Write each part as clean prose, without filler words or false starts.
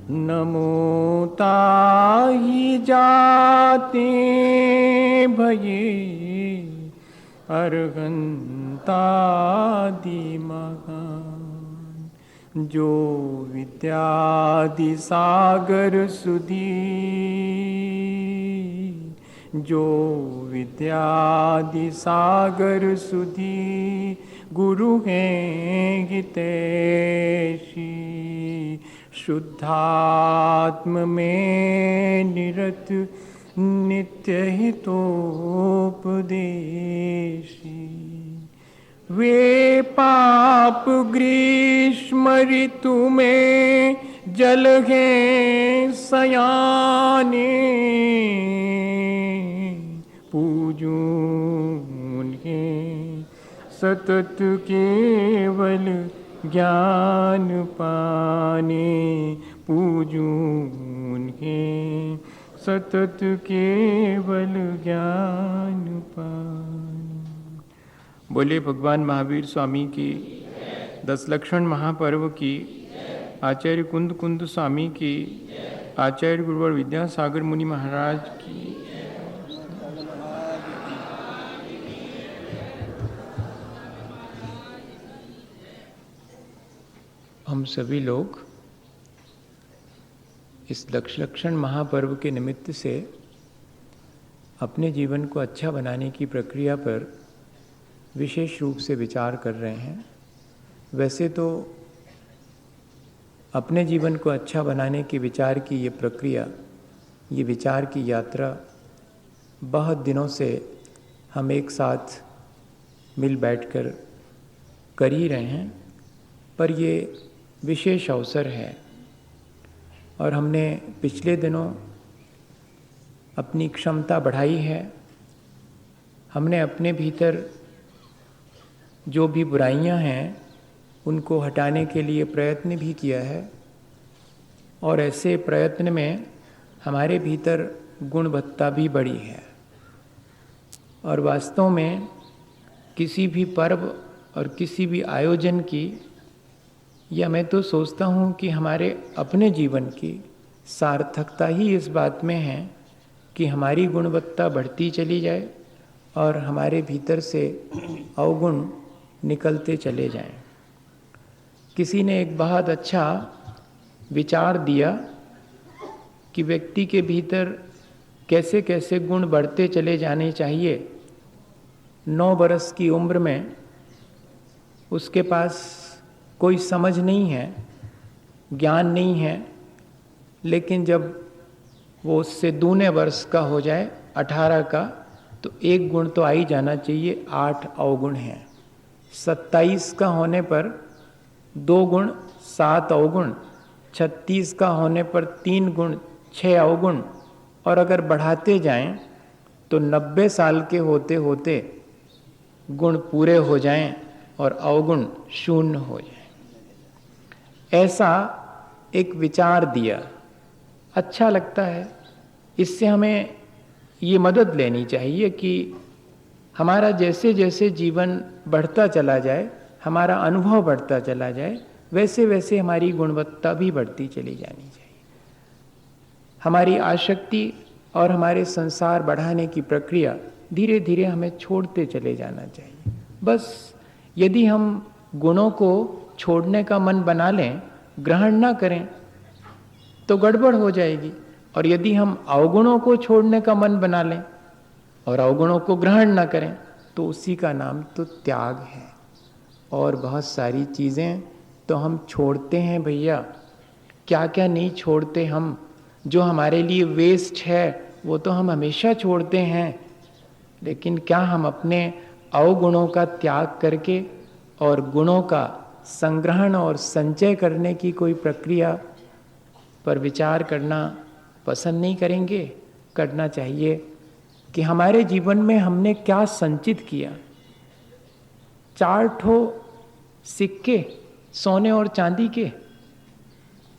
नमो ताहि जाते भये अर्हंतादि महान। जो विद्यादि सागर सुधी, जो विद्यादि सागर सुधी गुरु हैं हितैषी। शुद्धात्म में निरत नित्य हितोपदेशी। वे पाप ग्रीष्म ऋतु में जल हैं सयाने। पूजूं उन्हें सतत केवल ज्ञान पाने। पूजूं उन्हें सतत केवल ज्ञान पाने। बोले भगवान महावीर स्वामी की, 10 लक्षण महापर्व की, आचार्य कुंद कुंद स्वामी की, आचार्य गुरुवर विद्यासागर मुनि महाराज की। हम सभी लोग इस लक्षण महापर्व के निमित्त से अपने जीवन को अच्छा बनाने की प्रक्रिया पर विशेष रूप से विचार कर रहे हैं। वैसे तो अपने जीवन को अच्छा बनाने के विचार की ये प्रक्रिया, ये विचार की यात्रा बहुत दिनों से हम एक साथ मिल बैठकर कर ही रहे हैं, पर ये विशेष अवसर है और हमने पिछले दिनों अपनी क्षमता बढ़ाई है। हमने अपने भीतर जो भी बुराइयां हैं उनको हटाने के लिए प्रयत्न भी किया है और ऐसे प्रयत्न में हमारे भीतर गुणवत्ता भी बढ़ी है। और वास्तव में किसी भी पर्व और किसी भी आयोजन की, या मैं तो सोचता हूँ कि हमारे अपने जीवन की सार्थकता ही इस बात में है कि हमारी गुणवत्ता बढ़ती चली जाए और हमारे भीतर से अवगुण निकलते चले जाएं। किसी ने एक बहुत अच्छा विचार दिया कि व्यक्ति के भीतर कैसे कैसे गुण बढ़ते चले जाने चाहिए। 9 बरस की उम्र में उसके पास कोई समझ नहीं है, ज्ञान नहीं है, लेकिन जब वो उससे दूने वर्ष का हो जाए 18 का, तो एक गुण तो आ ही जाना चाहिए। 8 अवगुण हैं। 27 का होने पर 2 गुण 7 अवगुण, 36 का होने पर 3 गुण 6 अवगुण, और अगर बढ़ाते जाएं तो 90 साल के होते होते गुण पूरे हो जाएं और अवगुण शून्य हो जाएं। ऐसा एक विचार दिया, अच्छा लगता है। इससे हमें ये मदद लेनी चाहिए कि हमारा जैसे जैसे जीवन बढ़ता चला जाए, हमारा अनुभव बढ़ता चला जाए, वैसे वैसे हमारी गुणवत्ता भी बढ़ती चली जानी चाहिए। हमारी आसक्ति और हमारे संसार बढ़ाने की प्रक्रिया धीरे धीरे हमें छोड़ते चले जाना चाहिए। बस यदि हम गुणों को छोड़ने का मन बना लें, ग्रहण ना करें, तो गड़बड़ हो जाएगी। और यदि हम अवगुणों को छोड़ने का मन बना लें और अवगुणों को ग्रहण ना करें, तो उसी का नाम तो त्याग है। और बहुत सारी चीज़ें तो हम छोड़ते हैं भैया, क्या क्या नहीं छोड़ते हम। जो हमारे लिए वेस्ट है वो तो हम हमेशा छोड़ते हैं, लेकिन क्या हम अपने अवगुणों का त्याग करके और गुणों का संग्रहण और संचय करने की कोई प्रक्रिया पर विचार करना पसंद नहीं करेंगे? करना चाहिए कि हमारे जीवन में हमने क्या संचित किया। 4 ठो सिक्के सोने और चांदी के,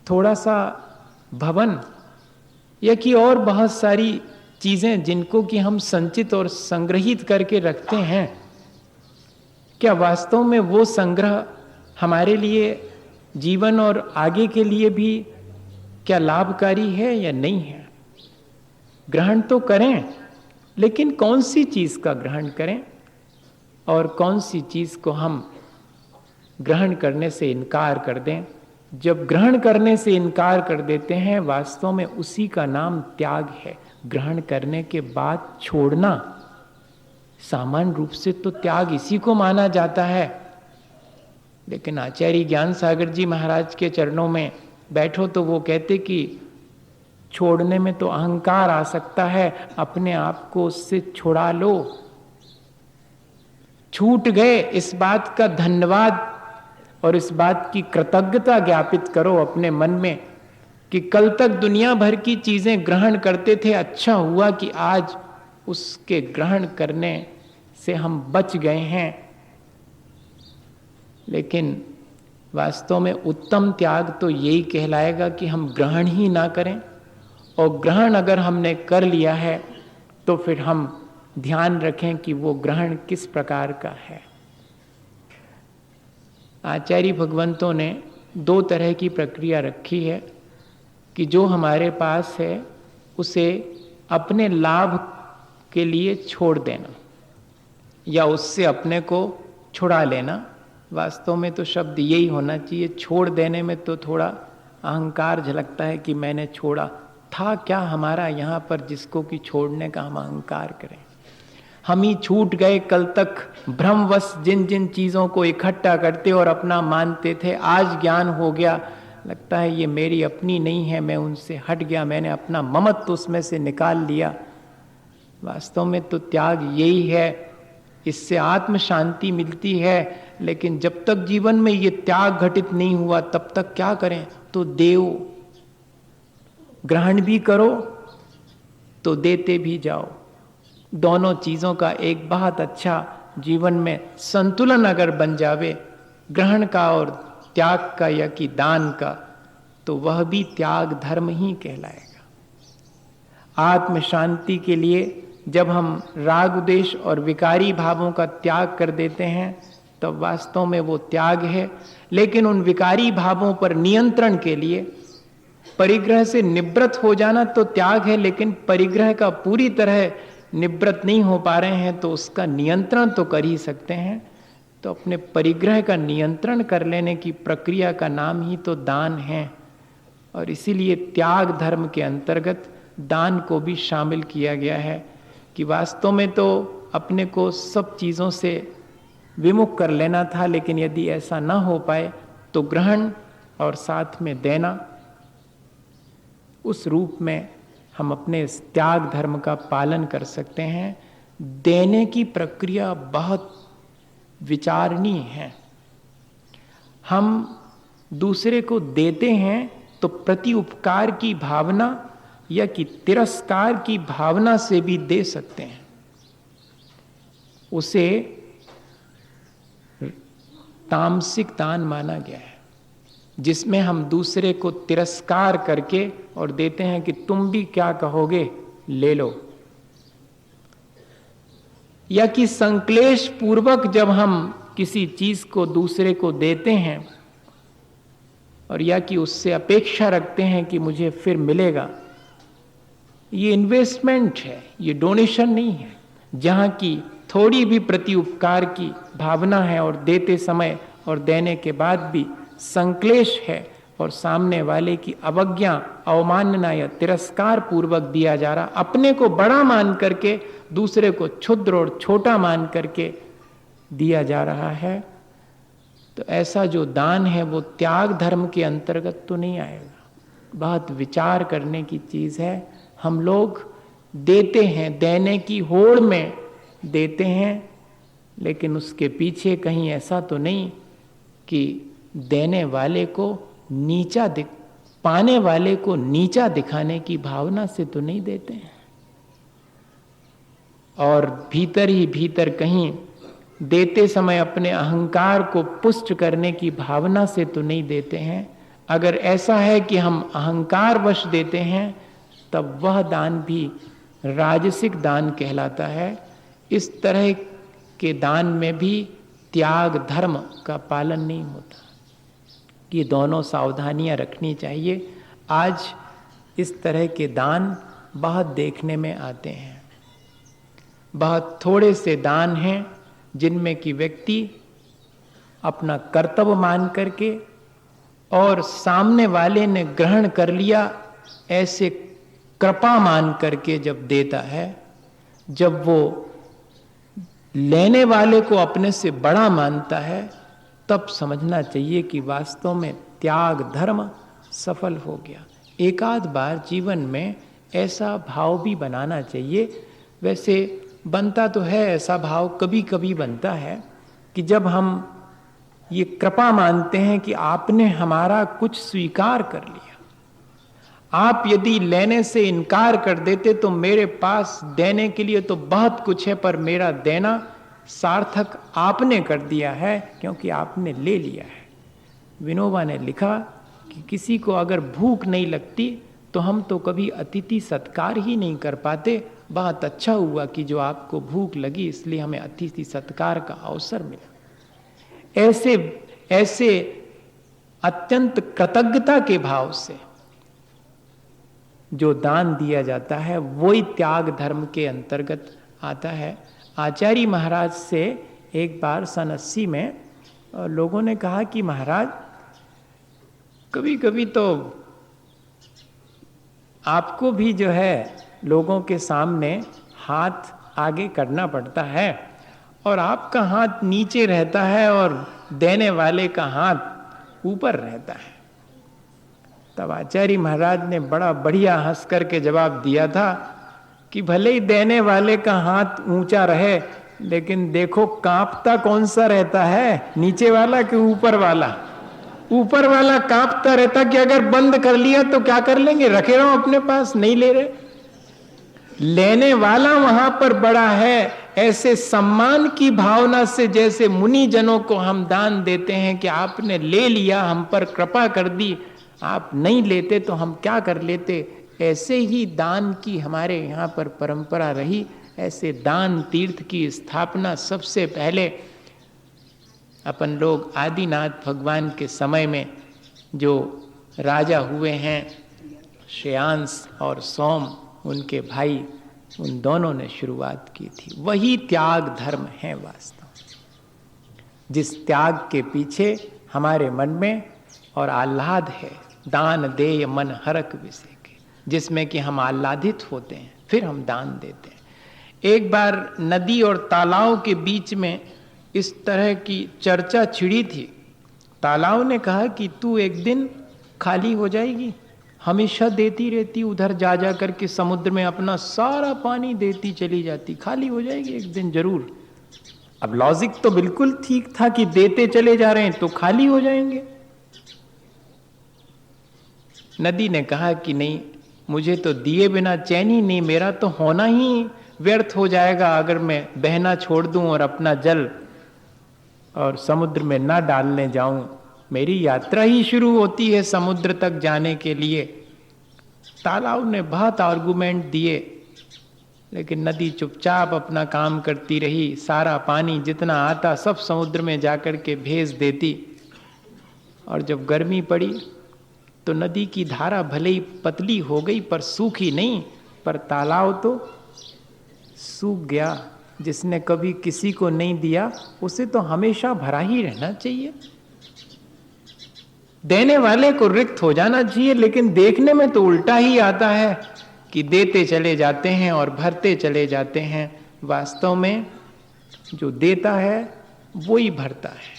थोड़ा सा भवन, या कि और बहुत सारी चीज़ें जिनको कि हम संचित और संग्रहित करके रखते हैं, क्या वास्तव में वो संग्रह हमारे लिए जीवन और आगे के लिए भी क्या लाभकारी है या नहीं है। ग्रहण तो करें, लेकिन कौन सी चीज का ग्रहण करें और कौन सी चीज को हम ग्रहण करने से इनकार कर दें। जब ग्रहण करने से इनकार कर देते हैं, वास्तव में उसी का नाम त्याग है। ग्रहण करने के बाद छोड़ना, सामान्य रूप से तो त्याग इसी को माना जाता है, लेकिन आचार्य ज्ञान सागर जी महाराज के चरणों में बैठो तो वो कहते कि छोड़ने में तो अहंकार आ सकता है, अपने आप को उससे छुड़ा लो। छूट गए, इस बात का धन्यवाद और इस बात की कृतज्ञता ज्ञापित करो अपने मन में कि कल तक दुनिया भर की चीजें ग्रहण करते थे, अच्छा हुआ कि आज उसके ग्रहण करने से हम बच गए हैं। लेकिन वास्तव में उत्तम त्याग तो यही कहलाएगा कि हम ग्रहण ही ना करें, और ग्रहण अगर हमने कर लिया है तो फिर हम ध्यान रखें कि वो ग्रहण किस प्रकार का है। आचार्य भगवंतों ने दो तरह की प्रक्रिया रखी है कि जो हमारे पास है उसे अपने लाभ के लिए छोड़ देना या उससे अपने को छुड़ा लेना। वास्तव में तो शब्द यही होना चाहिए। छोड़ देने में तो थोड़ा अहंकार झलकता है कि मैंने छोड़ा, था क्या हमारा यहाँ पर जिसको कि छोड़ने का हम अहंकार करें। हम ही छूट गए। कल तक भ्रमवश जिन जिन चीज़ों को इकट्ठा करते और अपना मानते थे, आज ज्ञान हो गया, लगता है ये मेरी अपनी नहीं है, मैं उनसे हट गया, मैंने अपना ममत्व उसमें से निकाल लिया। वास्तव में तो त्याग यही है, इससे आत्म शांति मिलती है। लेकिन जब तक जीवन में ये त्याग घटित नहीं हुआ तब तक क्या करें। तो देव, ग्रहण भी करो तो देते भी जाओ। दोनों चीजों का एक बहुत अच्छा जीवन में संतुलन अगर बन जावे, ग्रहण का और त्याग का या कि दान का, तो वह भी त्याग धर्म ही कहलाएगा। आत्म शांति के लिए जब हम राग द्वेष और विकारी भावों का त्याग कर देते हैं तब वास्तव में वो त्याग है। लेकिन उन विकारी भावों पर नियंत्रण के लिए परिग्रह से निवृत्त हो जाना तो त्याग है, लेकिन परिग्रह का पूरी तरह निवृत्त नहीं हो पा रहे हैं तो उसका नियंत्रण तो कर ही सकते हैं। तो अपने परिग्रह का नियंत्रण कर लेने की प्रक्रिया का नाम ही तो दान है, और इसीलिए त्याग धर्म के अंतर्गत दान को भी शामिल किया गया है कि वास्तव में तो अपने को सब चीज़ों से विमुख कर लेना था, लेकिन यदि ऐसा ना हो पाए तो ग्रहण और साथ में देना, उस रूप में हम अपने इस त्याग धर्म का पालन कर सकते हैं। देने की प्रक्रिया बहुत विचारणीय है। हम दूसरे को देते हैं तो प्रति उपकार की भावना या कि तिरस्कार की भावना से भी दे सकते हैं। उसे तामसिक दान माना गया है, जिसमें हम दूसरे को तिरस्कार करके और देते हैं कि तुम भी क्या कहोगे, ले लो। या कि संक्लेश पूर्वक जब हम किसी चीज को दूसरे को देते हैं और या कि उससे अपेक्षा रखते हैं कि मुझे फिर मिलेगा, ये इन्वेस्टमेंट है, ये डोनेशन नहीं है। जहां की थोड़ी भी प्रति उपकार की भावना है और देते समय और देने के बाद भी संक्लेश है और सामने वाले की अवज्ञा, अवमानना या तिरस्कार पूर्वक दिया जा रहा, अपने को बड़ा मान करके दूसरे को क्षुद्र और छोटा मान करके दिया जा रहा है, तो ऐसा जो दान है वो त्याग धर्म के अंतर्गत तो नहीं आएगा। बहुत विचार करने की चीज है। हम लोग देते हैं, देने की होड़ में देते हैं, लेकिन उसके पीछे कहीं ऐसा तो नहीं कि देने वाले को नीचा पाने वाले को नीचा दिखाने की भावना से तो नहीं देते हैं, और भीतर ही भीतर कहीं देते समय अपने अहंकार को पुष्ट करने की भावना से तो नहीं देते हैं। अगर ऐसा है कि हम अहंकार वश देते हैं तब वह दान भी राजसिक दान कहलाता है। इस तरह के दान में भी त्याग धर्म का पालन नहीं होता। ये दोनों सावधानियां रखनी चाहिए। आज इस तरह के दान बहुत देखने में आते हैं। बहुत थोड़े से दान हैं जिनमें कि व्यक्ति अपना कर्तव्य मान करके और सामने वाले ने ग्रहण कर लिया ऐसे कृपा मान करके जब देता है, जब वो लेने वाले को अपने से बड़ा मानता है, तब समझना चाहिए कि वास्तव में त्याग धर्म सफल हो गया। एकाध बार जीवन में ऐसा भाव भी बनाना चाहिए। वैसे बनता तो है ऐसा भाव, कभी कभी बनता है कि जब हम ये कृपा मानते हैं कि आपने हमारा कुछ स्वीकार कर लिया, आप यदि लेने से इनकार कर देते तो मेरे पास देने के लिए तो बहुत कुछ है, पर मेरा देना सार्थक आपने कर दिया है क्योंकि आपने ले लिया है। विनोबा ने लिखा कि किसी को अगर भूख नहीं लगती तो हम तो कभी अतिथि सत्कार ही नहीं कर पाते। बहुत अच्छा हुआ कि जो आपको भूख लगी इसलिए हमें अतिथि सत्कार का अवसर मिला। ऐसे अत्यंत कृतज्ञता के भाव से जो दान दिया जाता है वही त्याग धर्म के अंतर्गत आता है। आचार्य महाराज से एक बार सन 80 में लोगों ने कहा कि महाराज कभी कभी तो आपको भी जो है लोगों के सामने हाथ आगे करना पड़ता है और आपका हाथ नीचे रहता है और देने वाले का हाथ ऊपर रहता है। तब आचार्य महाराज ने बड़ा बढ़िया हंस करके जवाब दिया था कि भले ही देने वाले का हाथ ऊंचा रहे, लेकिन देखो कांपता कौन सा रहता है, नीचे वाला कि ऊपर वाला? ऊपर वाला कांपता रहता कि अगर बंद कर लिया तो क्या कर लेंगे, रखे रहो अपने पास, नहीं ले रहे। लेने वाला वहां पर बड़ा है। ऐसे सम्मान की भावना से जैसे मुनि जनों को हम दान देते हैं कि आपने ले लिया, हम पर कृपा कर दी, आप नहीं लेते तो हम क्या कर लेते, ऐसे ही दान की हमारे यहाँ पर परंपरा रही। ऐसे दान तीर्थ की स्थापना सबसे पहले अपन लोग आदिनाथ भगवान के समय में जो राजा हुए हैं श्रेयांश और सोम, उनके भाई, उन दोनों ने शुरुआत की थी। वही त्याग धर्म है वास्तव, जिस त्याग के पीछे हमारे मन में और आह्लाद है। दान देय मन हरक विषय के, जिसमें कि हम आह्लादित होते हैं, फिर हम दान देते हैं। एक बार नदी और तालाब के बीच में इस तरह की चर्चा छिड़ी थी। तालाब ने कहा कि तू एक दिन खाली हो जाएगी, हमेशा देती रहती, उधर जा जा करके समुद्र में अपना सारा पानी देती चली जाती, खाली हो जाएगी एक दिन जरूर। अब लॉजिक तो बिल्कुल ठीक था कि देते चले जा रहे हैं तो खाली हो जाएंगे। नदी ने कहा कि नहीं, मुझे तो दिए बिना चैन ही नहीं, मेरा तो होना ही व्यर्थ हो जाएगा अगर मैं बहना छोड़ दूं और अपना जल और समुद्र में ना डालने जाऊं। मेरी यात्रा ही शुरू होती है समुद्र तक जाने के लिए। तालाब ने बहुत आर्गुमेंट दिए, लेकिन नदी चुपचाप अपना काम करती रही। सारा पानी जितना आता सब समुद्र में जाकर के भेज देती। और जब गर्मी पड़ी तो नदी की धारा भले ही पतली हो गई पर सूखी नहीं, पर तालाब तो सूख गया। जिसने कभी किसी को नहीं दिया उसे तो हमेशा भरा ही रहना चाहिए। देने वाले को रिक्त हो जाना चाहिए, लेकिन देखने में तो उल्टा ही आता है कि देते चले जाते हैं और भरते चले जाते हैं। वास्तव में जो देता है वो ही भरता है।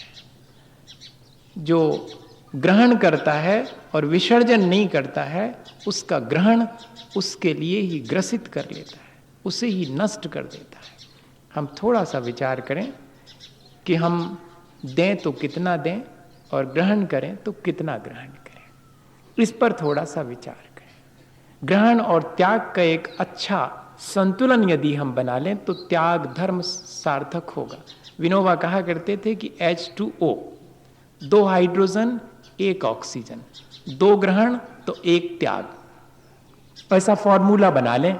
जो ग्रहण करता है और विसर्जन नहीं करता है, उसका ग्रहण उसके लिए ही ग्रसित कर लेता है, उसे ही नष्ट कर देता है। हम थोड़ा सा विचार करें कि हम दें तो कितना दें और ग्रहण करें तो कितना ग्रहण करें। इस पर थोड़ा सा विचार करें। ग्रहण और त्याग का एक अच्छा संतुलन यदि हम बना लें तो त्याग धर्म सार्थक होगा। विनोबा कहा करते थे कि H2O, 2 हाइड्रोजन 1 ऑक्सीजन, 2 ग्रहण तो 1 त्याग। ऐसा फॉर्मूला बना लें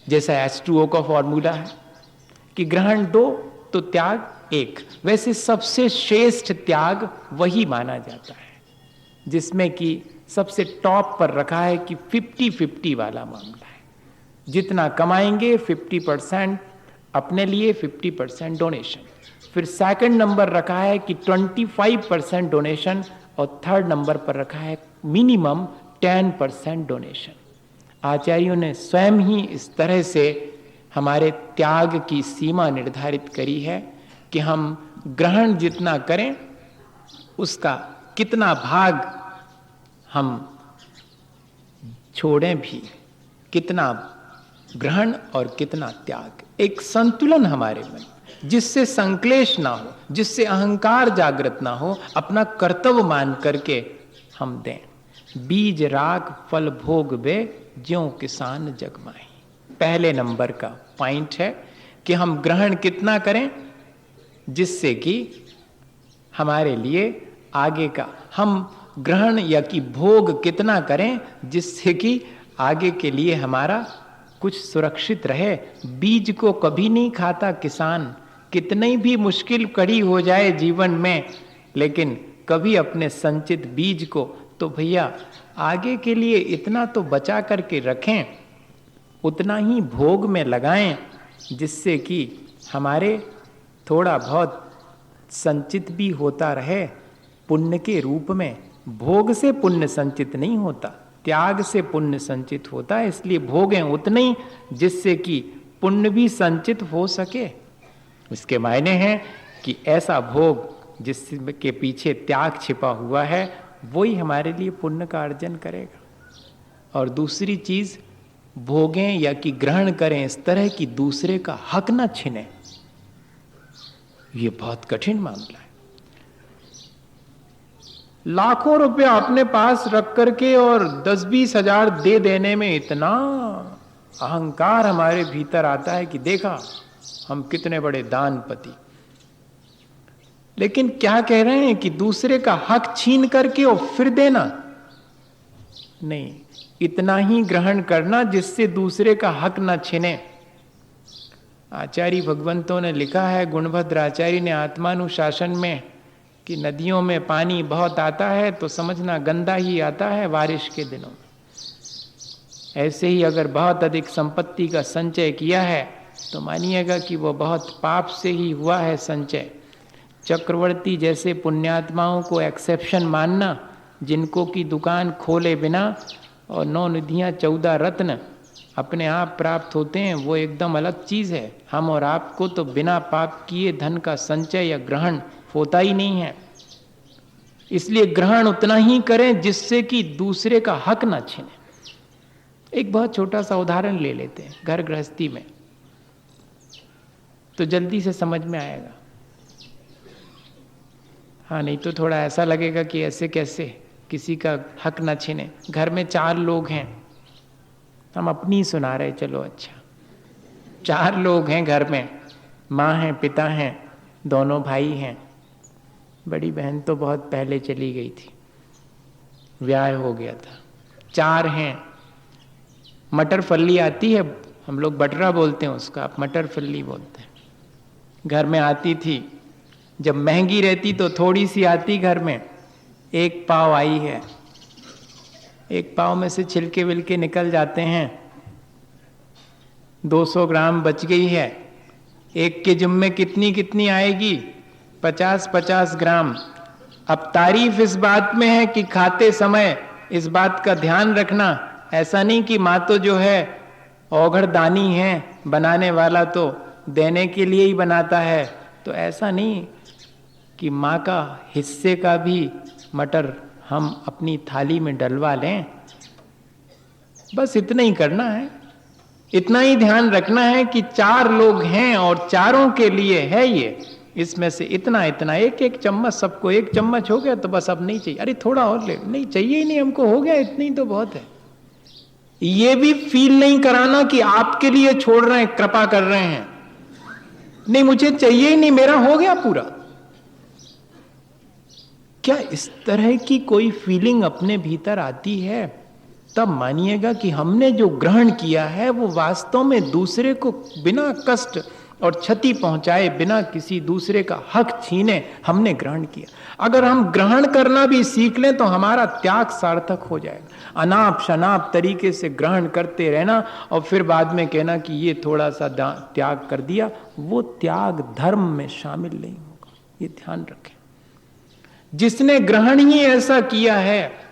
जैसा H2O का फॉर्मूला है कि ग्रहण 2 तो त्याग 1। वैसे सबसे श्रेष्ठ त्याग वही माना जाता है जिसमें कि सबसे टॉप पर रखा है कि 50-50 वाला मामला है। जितना कमाएंगे 50% अपने लिए, 50% डोनेशन। फिर सेकंड नंबर रखा है कि 25% डोनेशन, और थर्ड नंबर पर रखा है मिनिमम 10% डोनेशन। आचार्यों ने स्वयं ही इस तरह से हमारे त्याग की सीमा निर्धारित करी है कि हम ग्रहण जितना करें उसका कितना भाग हम छोड़ें भी, कितना ग्रहण और कितना त्याग। एक संतुलन हमारे मन, जिससे संक्लेश ना हो, जिससे अहंकार जागृत ना हो, अपना कर्तव्य मान करके हम दें। बीज राग फल भोग बे, ज्यों किसान जगमाई। पहले नंबर का पॉइंट है कि हम ग्रहण कितना करें जिससे कि हमारे लिए आगे का, हम ग्रहण या कि भोग कितना करें जिससे कि आगे के लिए हमारा कुछ सुरक्षित रहे। बीज को कभी नहीं खाता किसान, कितनी भी मुश्किल कड़ी हो जाए जीवन में, लेकिन कभी अपने संचित बीज को तो भैया आगे के लिए इतना तो बचा करके रखें, उतना ही भोग में लगाएं जिससे कि हमारे थोड़ा बहुत संचित भी होता रहे पुण्य के रूप में। भोग से पुण्य संचित नहीं होता, त्याग से पुण्य संचित होता है। इसलिए भोगें उतने ही जिससे कि पुण्य भी संचित हो सके। इसके मायने हैं कि ऐसा भोग जिसके पीछे त्याग छिपा हुआ है वही हमारे लिए पुण्य का अर्जन करेगा। और दूसरी चीज, भोगें या कि ग्रहण करें इस तरह की दूसरे का हक न छीने, ये बहुत कठिन मामला है। लाखों रुपया अपने पास रख करके और 10-20 हजार दे देने में इतना अहंकार हमारे भीतर आता है कि देखा हम कितने बड़े दानपति। लेकिन क्या कह रहे हैं कि दूसरे का हक छीन करके और फिर देना नहीं, इतना ही ग्रहण करना जिससे दूसरे का हक न छीने। आचार्य भगवंतों ने लिखा है, गुणभद्र आचार्य ने आत्मानुशासन में, कि नदियों में पानी बहुत आता है तो समझना गंदा ही आता है बारिश के दिनों में। ऐसे ही अगर बहुत अधिक संपत्ति का संचय किया है तो मानिएगा कि वो बहुत पाप से ही हुआ है संचय। चक्रवर्ती जैसे पुण्यात्माओं को एक्सेप्शन मानना, जिनको की दुकान खोले बिना और 9 निधियां 14 रत्न अपने आप प्राप्त होते हैं, वो एकदम अलग चीज है। हम और आपको तो बिना पाप किए धन का संचय या ग्रहण होता ही नहीं है। इसलिए ग्रहण उतना ही करें जिससे कि दूसरे का हक ना छीने। एक बहुत छोटा सा उदाहरण ले लेते हैं घर गृहस्थी में, तो जल्दी से समझ में आएगा। हाँ, नहीं तो थोड़ा ऐसा लगेगा कि ऐसे कैसे किसी का हक ना छीने। घर में 4 लोग हैं, हम अपनी सुना रहे, चलो अच्छा। 4 लोग हैं घर में, माँ हैं, पिता हैं, दोनों भाई हैं। बड़ी बहन तो बहुत पहले चली गई थी, ब्याह हो गया था। 4 हैं। मटर फल्ली आती है, हम लोग बटरा बोलते हैं उसका, आप मटर फल्ली बोलते हैं। घर में आती थी, जब महंगी रहती तो थोड़ी सी आती घर में। 1 पाव आई है, 1 पाव में से छिलके विलके निकल जाते हैं, 200 ग्राम बच गई है। एक के जुम्मे कितनी कितनी आएगी? 50-50 ग्राम। अब तारीफ इस बात में है कि खाते समय इस बात का ध्यान रखना, ऐसा नहीं कि माँ तो जो है औघड़ दानी है, बनाने वाला तो देने के लिए ही बनाता है। तो ऐसा नहीं कि माँ का हिस्से का भी मटर हम अपनी थाली में डलवा लें। बस इतना ही करना है, इतना ही ध्यान रखना है कि 4 लोग हैं और चारों के लिए है ये। इसमें से इतना इतना, 1-1 चम्मच, सबको 1 चम्मच हो गया तो बस अब नहीं चाहिए। अरे थोड़ा और ले, नहीं चाहिए ही नहीं हमको, हो गया इतनी ही तो बहुत है। ये भी फील नहीं कराना कि आपके लिए छोड़ रहे हैं, कृपा कर रहे हैं। नहीं, मुझे चाहिए ही नहीं, मेरा हो गया पूरा। क्या इस तरह की कोई फीलिंग अपने भीतर आती है, तब मानिएगा कि हमने जो ग्रहण किया है वो वास्तव में दूसरे को बिना कष्ट, और क्षति पहुंचाए बिना किसी दूसरे का हक छीने हमने ग्रहण किया। अगर हम ग्रहण करना भी सीख लें तो हमारा त्याग सार्थक हो जाएगा। अनाप शनाप तरीके से ग्रहण करते रहना और फिर बाद में कहना कि ये थोड़ा सा त्याग कर दिया, वो त्याग धर्म में शामिल नहीं होगा। ये ध्यान रखें। जिसने ग्रहण ही ऐसा किया है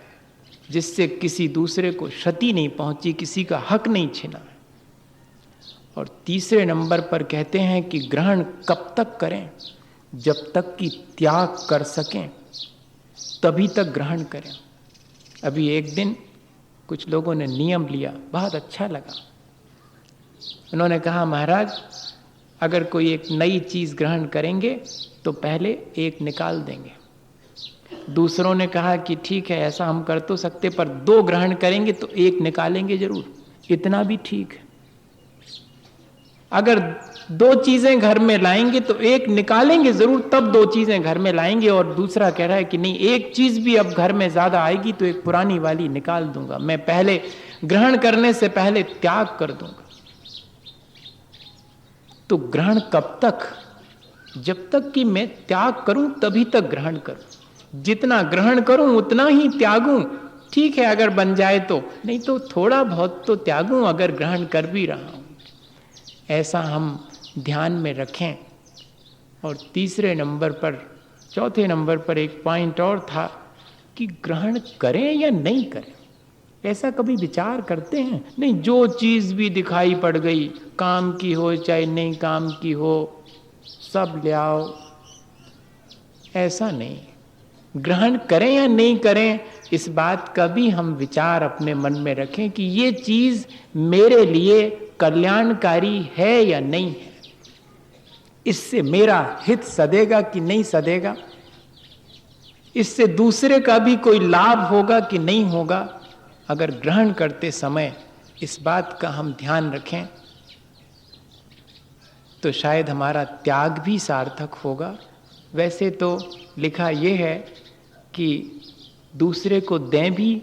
जिससे किसी दूसरे को क्षति नहीं पहुंची, किसी का हक नहीं छीना। और तीसरे नंबर पर कहते हैं कि ग्रहण कब तक करें? जब तक कि त्याग कर सकें तभी तक ग्रहण करें। अभी एक दिन कुछ लोगों ने नियम लिया, बहुत अच्छा लगा। उन्होंने कहा, महाराज अगर कोई एक नई चीज ग्रहण करेंगे तो पहले एक निकाल देंगे। दूसरों ने कहा कि ठीक है, ऐसा हम कर तो सकते, पर 2 ग्रहण करेंगे तो एक निकालेंगे जरूर, इतना भी ठीक है। अगर 2 चीजें घर में लाएंगे तो एक निकालेंगे जरूर, तब 2 चीजें घर में लाएंगे। और दूसरा कह रहा है कि नहीं, एक चीज भी अब घर में ज्यादा आएगी तो एक पुरानी वाली निकाल दूंगा, मैं पहले ग्रहण करने से पहले त्याग कर दूंगा। तो ग्रहण कब तक? जब तक कि मैं त्याग करूं तभी तक ग्रहण करूं। जितना ग्रहण करूं उतना ही त्यागूं। ठीक है, अगर बन जाए तो, नहीं तो थोड़ा बहुत तो त्यागूं अगर ग्रहण कर भी रहा हूं। ऐसा हम ध्यान में रखें। और तीसरे नंबर पर, चौथे नंबर पर एक पॉइंट और था कि ग्रहण करें या नहीं करें। ऐसा कभी विचार करते हैं? नहीं, जो चीज भी दिखाई पड़ गई, काम की हो चाहे नहीं काम की हो, सब ले आओ, ऐसा नहीं। ग्रहण करें या नहीं करें, इस बात का भी हम विचार अपने मन में रखें कि ये चीज मेरे लिए कल्याणकारी है या नहीं है, इससे मेरा हित सधेगा कि नहीं सधेगा, इससे दूसरे का भी कोई लाभ होगा कि नहीं होगा। अगर ग्रहण करते समय इस बात का हम ध्यान रखें तो शायद हमारा त्याग भी सार्थक होगा। वैसे तो लिखा यह है कि दूसरे को दें भी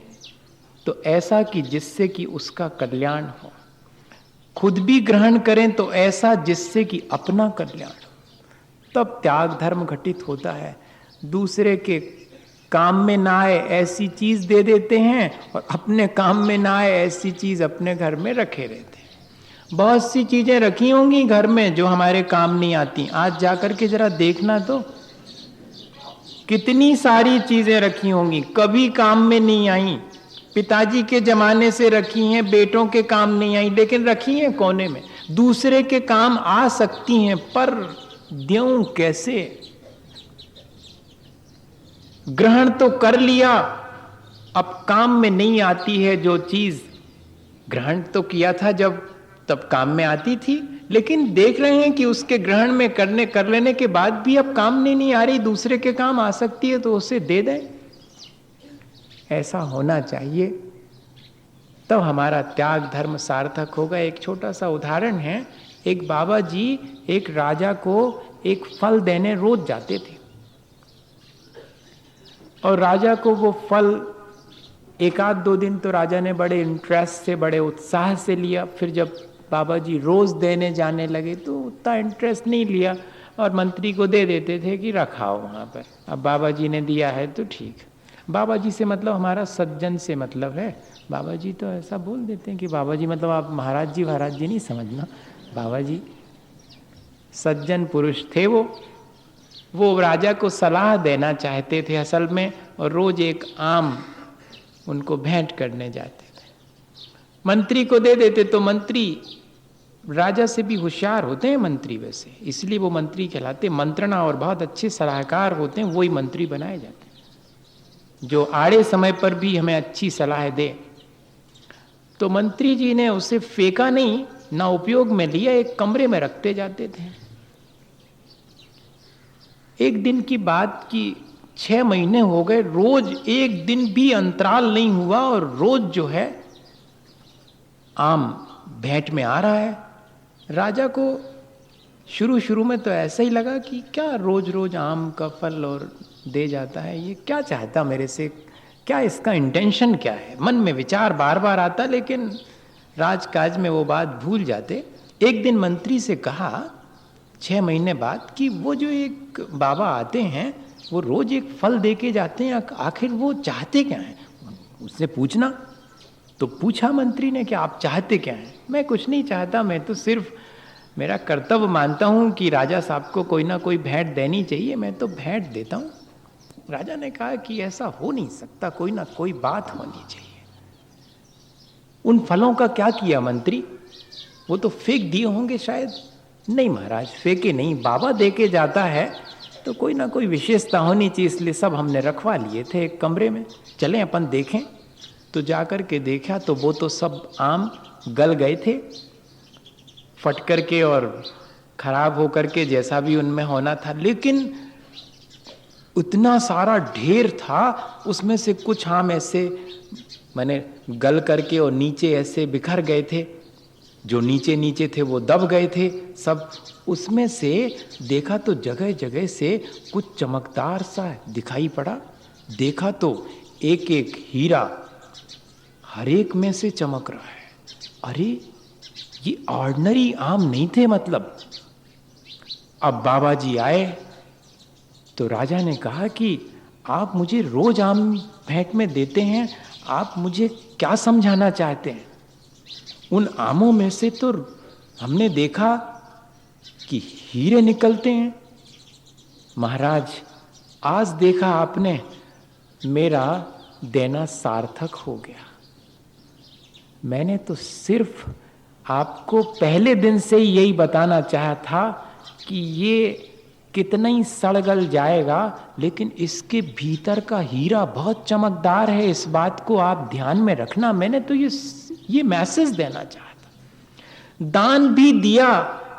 तो ऐसा कि जिससे कि उसका कल्याण हो, खुद भी ग्रहण करें तो ऐसा जिससे कि अपना कल्याण हो, तब त्याग धर्म घटित होता है। दूसरे के काम में ना आए ऐसी चीज दे देते हैं और अपने काम में ना आए ऐसी चीज अपने घर में रखे रहते हैं। बहुत सी चीजें रखी होंगी घर में जो हमारे काम नहीं आती। आज जाकर के जरा देखना तो, कितनी सारी चीजें रखी होंगी, कभी काम में नहीं आई। पिताजी के जमाने से रखी हैं, बेटों के काम नहीं आई, लेकिन रखी हैं कोने में। दूसरे के काम आ सकती हैं, पर द्यों कैसे? ग्रहण तो कर लिया, अब काम में नहीं आती है जो चीज। ग्रहण तो किया था जब तब काम में आती थी, लेकिन देख रहे हैं कि उसके ग्रहण में कर लेने के बाद भी अब काम नहीं आ रही, दूसरे के काम आ सकती है तो उसे दे दें। ऐसा होना चाहिए, तब हमारा त्याग धर्म सार्थक होगा। एक छोटा सा उदाहरण है। एक बाबा जी एक राजा को एक फल देने रोज जाते थे और राजा को वो फल 1-2 दिन तो राजा ने बड़े इंटरेस्ट से, बड़े उत्साह से लिया। फिर जब बाबा जी रोज देने जाने लगे तो उतना इंटरेस्ट नहीं लिया और मंत्री को दे देते थे कि रखाओ वहाँ पर। अब बाबा जी ने दिया है तो ठीक। बाबा जी से मतलब हमारा सज्जन से मतलब है। बाबा जी तो ऐसा बोल देते हैं कि बाबा जी मतलब आप महाराज जी नहीं समझना। बाबा जी सज्जन पुरुष थे। वो राजा को सलाह देना चाहते थे असल में, और रोज एक आम उनको भेंट करने जाते थे। मंत्री को दे देते तो मंत्री, राजा से भी होशियार होते हैं मंत्री वैसे, इसलिए वो मंत्री कहलाते। मंत्रणा और बहुत अच्छे सलाहकार होते हैं, वही मंत्री बनाए जाते हैं जो आड़े समय पर भी हमें अच्छी सलाह दे। तो मंत्री जी ने उसे फेंका नहीं, ना उपयोग में लिया, एक कमरे में रखते जाते थे। एक दिन की बात की 6 महीने हो गए, रोज एक दिन भी अंतराल नहीं हुआ और रोज जो है आम भेंट में आ रहा है। राजा को शुरू में तो ऐसा ही लगा कि क्या रोज रोज आम का फल और दे जाता है, ये क्या चाहता मेरे से, क्या इसका इंटेंशन क्या है। मन में विचार बार बार आता, लेकिन राजकाज में वो बात भूल जाते। एक दिन मंत्री से कहा 6 महीने बाद कि वो जो एक बाबा आते हैं वो रोज एक फल दे के जाते हैं, आखिर वो चाहते क्या हैं? उससे पूछना। तो पूछा मंत्री ने कि आप चाहते क्या हैं? मैं कुछ नहीं चाहता, मैं तो सिर्फ मेरा कर्तव्य मानता हूं कि राजा साहब को कोई ना कोई भेंट देनी चाहिए, मैं तो भेंट देता हूं। राजा ने कहा कि ऐसा हो नहीं सकता, कोई ना कोई बात होनी चाहिए। उन फलों का क्या किया मंत्री? वो तो फेंक दिए होंगे शायद। नहीं महाराज, फेंके नहीं, बाबा दे के जाता है तो कोई ना कोई विशेषता होनी चाहिए, इसलिए सब हमने रखवा लिए थे एक कमरे में, चलें अपन देखें। तो जाकर के देखा तो वो तो सब आम गल गए थे, फट कर के और खराब होकर के, जैसा भी उनमें होना था। लेकिन उतना सारा ढेर था, उसमें से कुछ आम ऐसे माने गल करके और नीचे ऐसे बिखर गए थे, जो नीचे नीचे थे वो दब गए थे सब। उसमें से देखा तो जगह जगह से कुछ चमकदार सा दिखाई पड़ा। देखा तो एक एक हीरा हर एक में से चमक रहा है। अरे ये ऑर्डिनरी आम नहीं थे मतलब। अब बाबा जी आए तो राजा ने कहा कि आप मुझे रोज आम भेंट में देते हैं, आप मुझे क्या समझाना चाहते हैं? उन आमों में से तो हमने देखा कि हीरे निकलते हैं। महाराज, आज देखा आपने, मेरा देना सार्थक हो गया। मैंने तो सिर्फ आपको पहले दिन से ही यही बताना चाहा था कि ये कितना ही सड़गल जाएगा, लेकिन इसके भीतर का हीरा बहुत चमकदार है, इस बात को आप ध्यान में रखना। मैंने तो ये मैसेज देना चाहा था। दान भी दिया,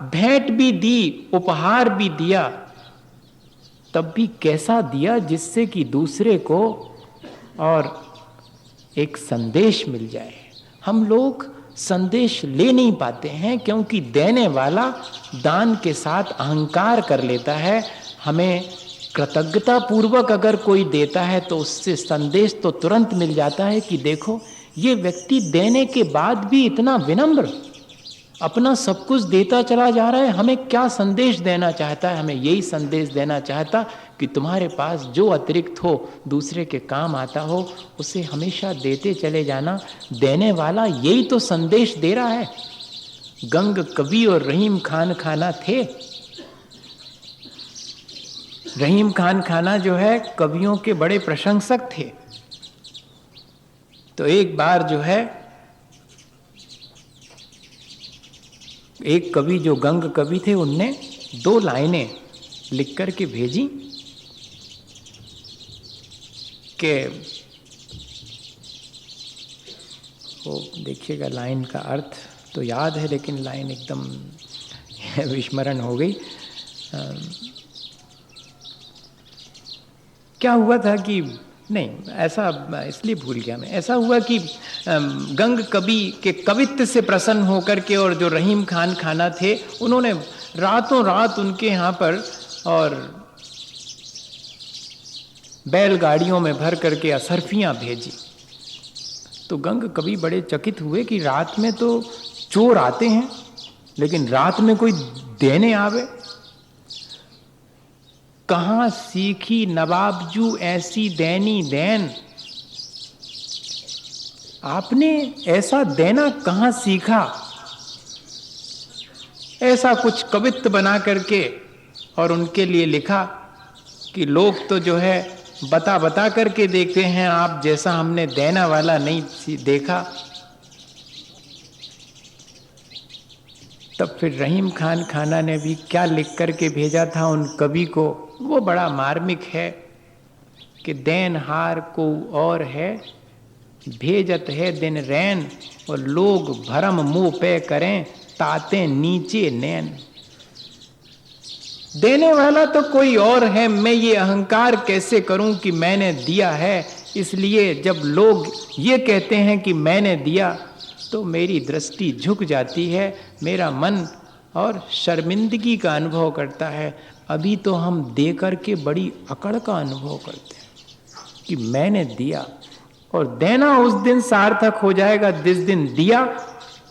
भेंट भी दी, उपहार भी दिया, तब भी कैसा दिया जिससे कि दूसरे को और एक संदेश मिल जाए। हम लोग संदेश ले नहीं पाते हैं क्योंकि देने वाला दान के साथ अहंकार कर लेता है। हमें कृतज्ञता पूर्वक अगर कोई देता है तो उससे संदेश तो तुरंत मिल जाता है कि देखो ये व्यक्ति देने के बाद भी इतना विनम्र, अपना सब कुछ देता चला जा रहा है, हमें क्या संदेश देना चाहता है? हमें यही संदेश देना चाहता कि तुम्हारे पास जो अतिरिक्त हो, दूसरे के काम आता हो, उसे हमेशा देते चले जाना। देने वाला यही तो संदेश दे रहा है। गंग कवि और रहीम खान खाना थे। रहीम खान खाना जो है कवियों के बड़े प्रशंसक थे। तो एक बार जो है एक कवि जो गंग कवि थे, उनने 2 लाइनें लिख कर के भेजी कि वो देखिएगा, लाइन का अर्थ तो याद है लेकिन लाइन एकदम विस्मरण हो गई। क्या हुआ था कि नहीं, ऐसा इसलिए भूल गया मैं। ऐसा हुआ कि गंग कवि के कवित्व से प्रसन्न होकर के और जो रहीम खान खाना थे, उन्होंने रातों रात उनके यहाँ पर और बैलगाड़ियों में भर करके असरफियाँ भेजी। तो गंग कवि बड़े चकित हुए कि रात में तो चोर आते हैं लेकिन रात में कोई देने आवे। कहाँ सीखी नवाबजू ऐसी देनी देन, आपने ऐसा देना कहाँ सीखा? ऐसा कुछ कवित्व बना करके और उनके लिए लिखा कि लोग तो जो है बता बता करके देखते हैं, आप जैसा हमने देना वाला नहीं देखा। तब फिर रहीम खान खाना ने भी क्या लिख करके भेजा था उन कवि को, वो बड़ा मार्मिक है कि देनहार को और है, भेजत है दिन रैन, और लोग भरम मुंह पे करें, ताते नीचे नैन। देने वाला तो कोई और है, मैं ये अहंकार कैसे करूं कि मैंने दिया है। इसलिए जब लोग ये कहते हैं कि मैंने दिया तो मेरी दृष्टि झुक जाती है, मेरा मन और शर्मिंदगी का अनुभव करता है। अभी तो हम दे करके बड़ी अकड़ का अनुभव करते हैं कि मैंने दिया, और देना उस दिन सार्थक हो जाएगा जिस दिन दिया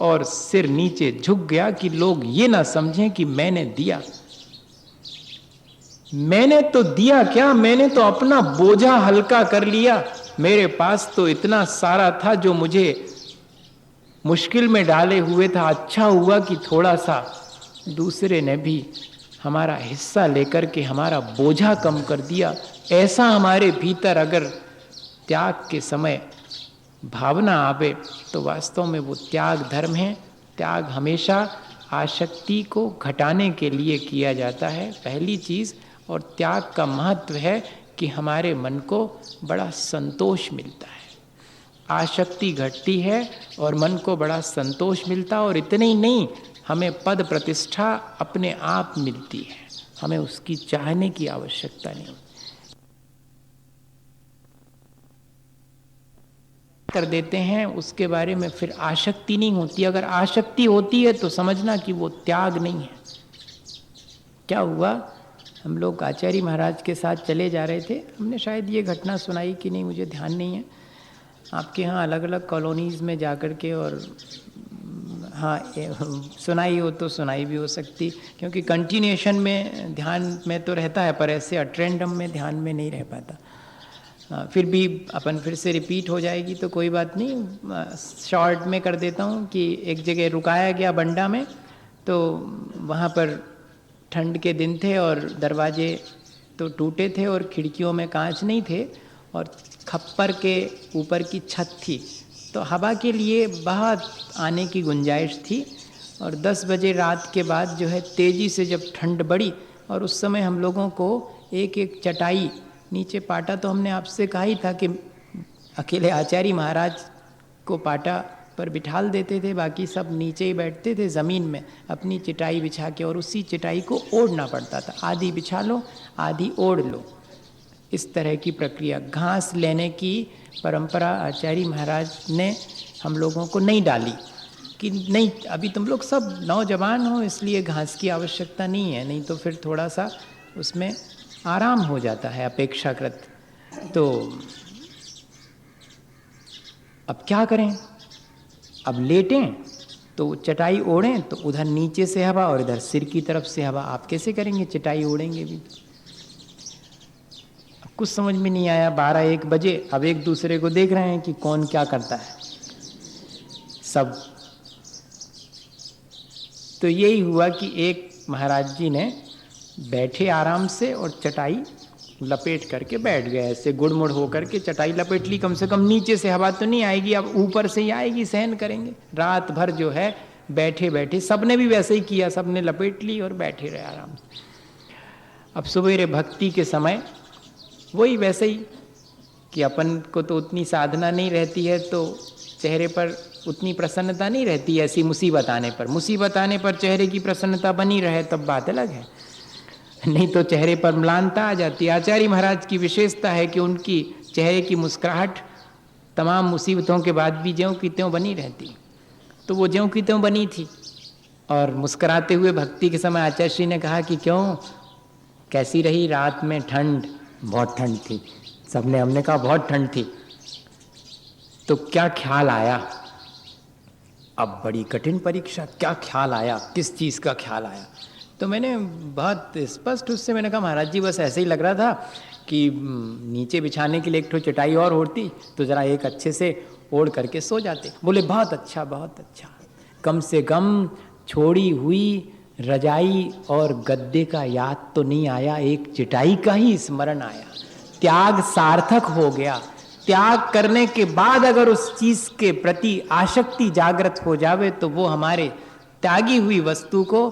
और सिर नीचे झुक गया कि लोग ये ना समझें कि मैंने दिया। मैंने तो दिया क्या, मैंने तो अपना बोझा हल्का कर लिया। मेरे पास तो इतना सारा था जो मुझे मुश्किल में डाले हुए था। अच्छा हुआ कि थोड़ा सा दूसरे ने भी हमारा हिस्सा लेकर के हमारा बोझा कम कर दिया। ऐसा हमारे भीतर अगर त्याग के समय भावना आवे तो वास्तव में वो त्याग धर्म है। त्याग हमेशा आसक्ति को घटाने के लिए किया जाता है, पहली चीज़। और त्याग का महत्व है कि हमारे मन को बड़ा संतोष मिलता है, आसक्ति घटती है और मन को बड़ा संतोष मिलता। और इतने ही नहीं, हमें पद प्रतिष्ठा अपने आप मिलती है, हमें उसकी चाहने की आवश्यकता नहीं होती। कर देते हैं उसके बारे में फिर आसक्ति नहीं होती। अगर आसक्ति होती है तो समझना कि वो त्याग नहीं है। क्या हुआ, हम लोग आचार्य महाराज के साथ चले जा रहे थे। हमने शायद ये घटना सुनाई कि नहीं, मुझे ध्यान नहीं है। आपके यहाँ अलग अलग कॉलोनीज़ में जाकर के, और हाँ सुनाई हो तो सुनाई भी हो सकती, क्योंकि कंटिन्यूएशन में ध्यान में तो रहता है पर ऐसे अट्रेंडम में ध्यान में नहीं रह पाता। फिर भी अपन फिर से रिपीट हो जाएगी तो कोई बात नहीं, शॉर्ट में कर देता हूँ कि एक जगह रुकाया गया बंडा में। तो वहाँ पर ठंड के दिन थे और दरवाजे तो टूटे थे और खिड़कियों में कांच नहीं थे और खप्पर के ऊपर की छत थी, तो हवा के लिए बहुत आने की गुंजाइश थी। और 10 बजे रात के बाद जो है तेज़ी से जब ठंड बढ़ी, और उस समय हम लोगों को एक एक चटाई नीचे, पाटा तो हमने आपसे कहा ही था कि अकेले आचार्य महाराज को पाटा पर बिठाल देते थे, बाकी सब नीचे ही बैठते थे ज़मीन में अपनी चटाई बिछा के, और उसी चटाई को ओढ़ना पड़ता था। आधी बिछा लो, आधी ओढ़ लो, इस तरह की प्रक्रिया। घास लेने की परंपरा आचार्य महाराज ने हम लोगों को नहीं डाली कि नहीं अभी तुम लोग सब नौजवान हो इसलिए घास की आवश्यकता नहीं है, नहीं तो फिर थोड़ा सा उसमें आराम हो जाता है अपेक्षाकृत। तो अब क्या करें, अब लेटें तो चटाई ओढ़ें तो उधर नीचे से हवा और इधर सिर की तरफ से हवा। आप कैसे करेंगे, चटाई ओढ़ेंगे भी? अब कुछ समझ में नहीं आया। 12-1 बजे अब एक दूसरे को देख रहे हैं कि कौन क्या करता है सब। तो यही हुआ कि एक महाराज जी ने बैठे आराम से और चटाई लपेट करके बैठ गए, ऐसे गुड़मुड़ होकर के चटाई लपेट ली। कम से कम नीचे से हवा तो नहीं आएगी, अब ऊपर से ही आएगी, सहन करेंगे। रात भर जो है बैठे बैठे सबने भी वैसे ही किया, सबने लपेट ली और बैठे रहे आराम से। अब सवेरे भक्ति के समय वही वैसे ही कि अपन को तो उतनी साधना नहीं रहती है तो चेहरे पर उतनी प्रसन्नता नहीं रहती। ऐसी मुसीबत आने पर चेहरे की प्रसन्नता बनी रहे तब बात अलग है, नहीं तो चेहरे पर म्लानता आ जाती है। आचार्य महाराज की विशेषता है कि उनकी चेहरे की मुस्कुराहट तमाम मुसीबतों के बाद भी ज्यों की त्यों बनी रहती। तो वो ज्यों की त्यों बनी थी। और मुस्कुराते हुए भक्ति के समय आचार्य श्री ने कहा कि क्यों, कैसी रही रात में ठंड? बहुत ठंड थी। सबने, हमने कहा बहुत ठंड थी। तो क्या ख्याल आया? अब बड़ी कठिन परीक्षा, क्या ख्याल आया, किस चीज़ का ख्याल आया? तो मैंने बहुत स्पष्ट उससे मैंने कहा महाराज जी बस ऐसे ही लग रहा था कि नीचे बिछाने के लिए एक ठो चटाई और ओढ़ती तो ज़रा एक अच्छे से ओढ़ करके सो जाते। बोले बहुत अच्छा, बहुत अच्छा। कम से कम छोड़ी हुई रजाई और गद्दे का याद तो नहीं आया, एक चटाई का ही स्मरण आया। त्याग सार्थक हो गया। त्याग करने के बाद अगर उस चीज़ के प्रति आसक्ति जागृत हो जावे तो वो हमारे त्यागी हुई वस्तु को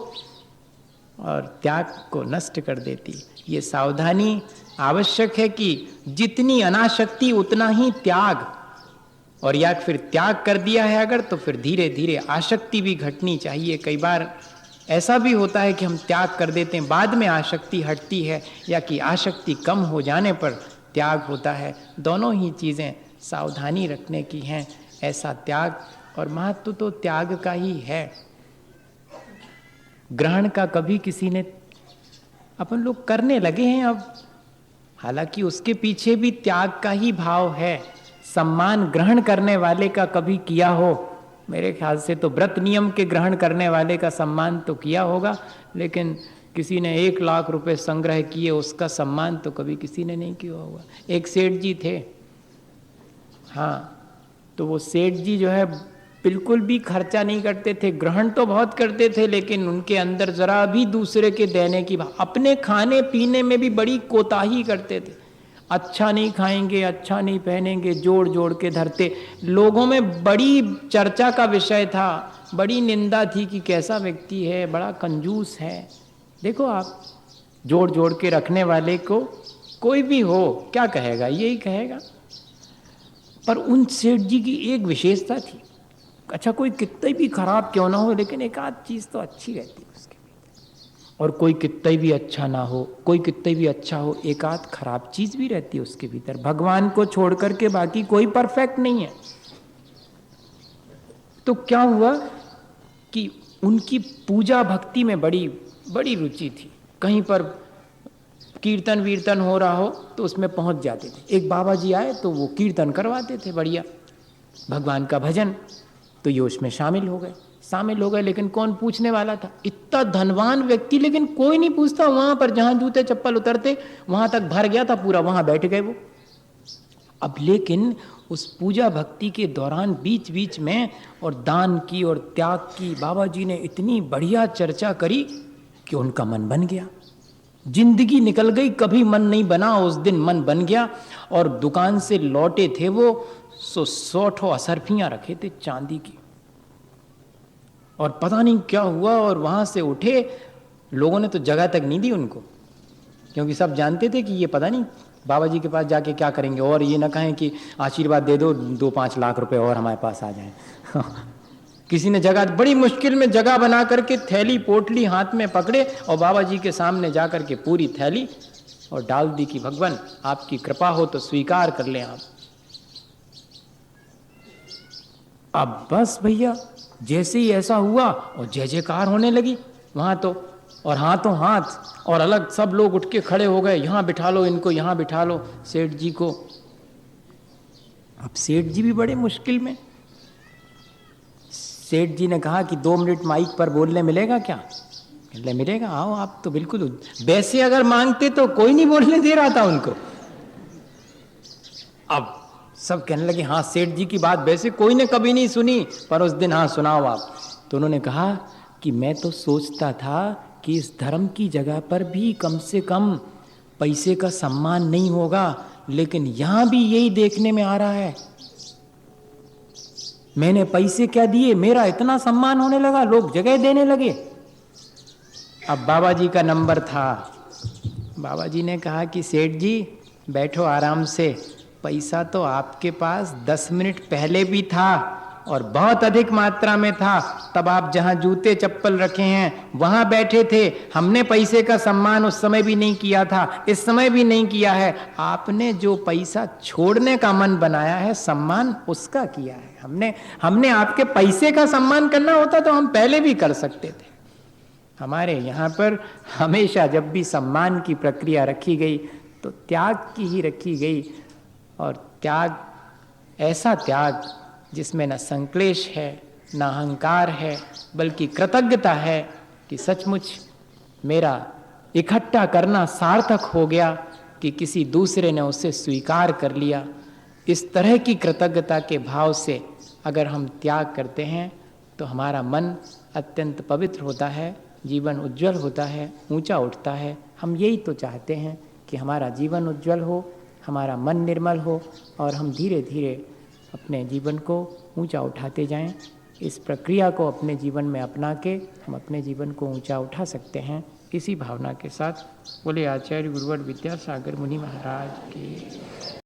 और त्याग को नष्ट कर देती। ये सावधानी आवश्यक है कि जितनी अनासक्ति उतना ही त्याग, और या फिर त्याग कर दिया है अगर तो फिर धीरे धीरे आसक्ति भी घटनी चाहिए। कई बार ऐसा भी होता है कि हम त्याग कर देते हैं, बाद में आसक्ति हटती है, या कि आसक्ति कम हो जाने पर त्याग होता है। दोनों ही चीज़ें सावधानी रखने की हैं। ऐसा त्याग, और महत्व तो त्याग का ही है। ग्रहण का कभी किसी ने, अपन लोग करने लगे हैं अब, हालांकि उसके पीछे भी त्याग का ही भाव है। सम्मान ग्रहण करने वाले का कभी किया हो? मेरे ख्याल से तो व्रत नियम के ग्रहण करने वाले का सम्मान तो किया होगा, लेकिन किसी ने 1,00,000 रुपए संग्रह किए, उसका सम्मान तो कभी किसी ने नहीं किया होगा। एक सेठ जी थे, हाँ, तो वो सेठ जी जो है बिल्कुल भी खर्चा नहीं करते थे, ग्रहण तो बहुत करते थे, लेकिन उनके अंदर जरा भी दूसरे के देने की, अपने खाने पीने में भी बड़ी कोताही करते थे। अच्छा नहीं खाएंगे, अच्छा नहीं पहनेंगे, जोड़ जोड़ के धरते। लोगों में बड़ी चर्चा का विषय था, बड़ी निंदा थी कि कैसा व्यक्ति है, बड़ा कंजूस है। देखो आप, जोड़ जोड़ के रखने वाले को कोई भी हो क्या कहेगा, यही कहेगा। पर उन सेठ जी की एक विशेषता थी, अच्छा कोई कितना भी खराब क्यों ना हो, लेकिन एक आध चीज तो अच्छी रहती है उसके भीतर। और कोई कितना भी अच्छा ना हो, कोई कितना भी अच्छा हो, एक आध खराब चीज भी रहती है उसके भीतर। भगवान को छोड़ करके बाकी कोई परफेक्ट नहीं है। तो क्या हुआ कि उनकी पूजा भक्ति में बड़ी बड़ी रुचि थी। कहीं पर कीर्तन वीर्तन हो रहा हो तो उसमें पहुंच जाते थे। एक बाबा जी आए तो वो कीर्तन करवाते थे बढ़िया, भगवान का भजन, तो ये उसमें शामिल हो गए। लेकिन कौन पूछने वाला था? इतना धनवान व्यक्ति, लेकिन कोई नहीं पूछता। वहां पर जहां जूते चप्पल उतरते वहां तक भर गया था पूरा, वहां बैठ गए वो। अब लेकिन उस पूजा भक्ति के दौरान बीच बीच में और दान की और त्याग की बाबा जी ने इतनी बढ़िया चर्चा करी कि उनका मन बन गया। जिंदगी निकल गई, कभी मन नहीं बना, उस दिन मन बन गया। और दुकान से लौटे थे वो 100 असरफियां रखे थे चांदी की, और पता नहीं क्या हुआ, और वहां से उठे। लोगों ने तो जगह तक नहीं दी उनको, क्योंकि सब जानते थे कि ये पता नहीं बाबा जी के पास जाके क्या करेंगे, और ये ना कहें कि आशीर्वाद दे दो, 2-5 लाख रुपए और हमारे पास आ जाएं। किसी ने जगह, बड़ी मुश्किल में जगह बना करके थैली पोटली हाथ में पकड़े और बाबा जी के सामने जा करके पूरी थैली और डाल दी कि भगवान आपकी कृपा हो तो स्वीकार कर लें आप। अब बस भैया, जैसे ही ऐसा हुआ और जय जयकार होने लगी वहां तो, और हाथों हाथ, और अलग सब लोग उठ के खड़े हो गए, यहां बिठा लो इनको, यहां बिठा लो सेठ जी को। अब सेठ जी भी बड़े मुश्किल में। सेठ जी ने कहा कि 2 मिनट माइक पर बोलने मिलेगा क्या? ले मिलेगा, आओ आप तो बिल्कुल। वैसे अगर मांगते तो कोई नहीं बोलने दे रहा था उनको। अब सब कहने लगे हाँ सेठ जी की बात वैसे कोई ने कभी नहीं सुनी, पर उस दिन हाँ सुनाओ आप। तो उन्होंने कहा कि मैं तो सोचता था कि इस धर्म की जगह पर भी कम से कम पैसे का सम्मान नहीं होगा, लेकिन यहां भी यही देखने में आ रहा है। मैंने पैसे क्या दिए, मेरा इतना सम्मान होने लगा, लोग जगह देने लगे। अब बाबा जी का नंबर था। बाबा जी ने कहा कि सेठ जी बैठो आराम से, पैसा तो आपके पास 10 मिनट पहले भी था और बहुत अधिक मात्रा में था। तब आप जहां जूते चप्पल रखे हैं वहां बैठे थे। हमने पैसे का सम्मान उस समय भी नहीं किया था, इस समय भी नहीं किया है। आपने जो पैसा छोड़ने का मन बनाया है, सम्मान उसका किया है। हमने आपके पैसे का सम्मान करना होता तो हम पहले भी कर सकते थे। हमारे यहाँ पर हमेशा जब भी सम्मान की प्रक्रिया रखी गई तो त्याग की ही रखी गई, और त्याग ऐसा त्याग जिसमें न संक्लेश है, न अहंकार है, बल्कि कृतज्ञता है कि सचमुच मेरा इकट्ठा करना सार्थक हो गया कि किसी दूसरे ने उसे स्वीकार कर लिया। इस तरह की कृतज्ञता के भाव से अगर हम त्याग करते हैं तो हमारा मन अत्यंत पवित्र होता है, जीवन उज्जवल होता है, ऊंचा उठता है। हम यही तो चाहते हैं कि हमारा जीवन उज्जवल हो, हमारा मन निर्मल हो, और हम धीरे धीरे अपने जीवन को ऊंचा उठाते जाएं। इस प्रक्रिया को अपने जीवन में अपना के हम अपने जीवन को ऊंचा उठा सकते हैं। इसी भावना के साथ बोले आचार्य गुरुवर विद्यासागर मुनि महाराज की।